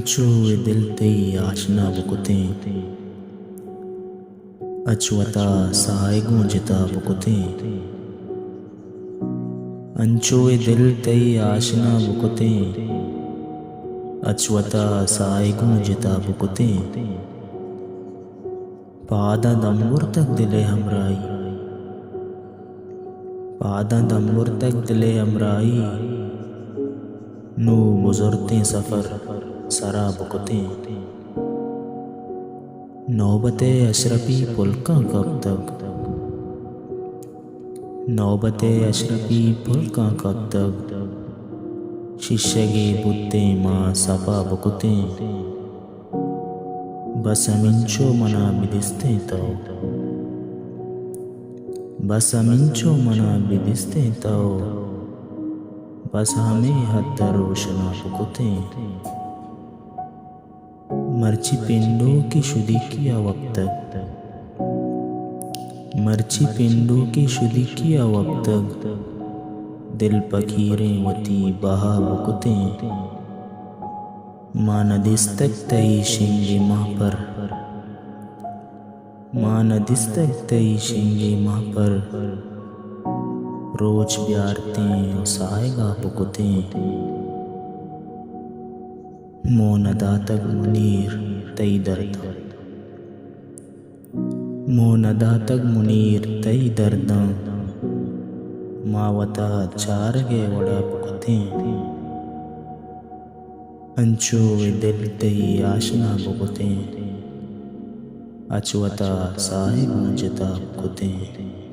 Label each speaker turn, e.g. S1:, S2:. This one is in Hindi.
S1: अंचो दिल तई आशना बुकुते अचवता साए गूंजता बुकुते अंचो दिल तई आशना बुकुते अचवता साए गूंजता बुकुते पादा दम्बुर तक दिले हमराई पादा दम्बुर तक दिले हमराई नू गुजरते सफ़र सरा बुकुते नौबते अशरफी पुलका कब तक नौबते अशरफी पुलका कब तक शिशगे बुत्ते माँ सपा बुकुते बस अमिंचो मना बिदिस्ते तो बस अमिंचो मना बिदिस्ते तो बस हमें हद रोशना बुकुते मर्ची पिंडों की शुदी किया वक्त मर्ची पिंडों की शुदी किया वक्त दिल पकीरें वती बहा बुकुते माँ नदिस्तक तई शिंगे माँ पर माँ नदिस्तक तई शिंगे माँ पर रोज प्यारते साएगा बुकुते मोनदा तक मुनीर तई दर्द मोनदा तक मुनीर तई दर्द मावता चार गे वड़ा बुकुते अंचो दिल तई आशना बुकुते अचवता साए गूंजता बुकुते।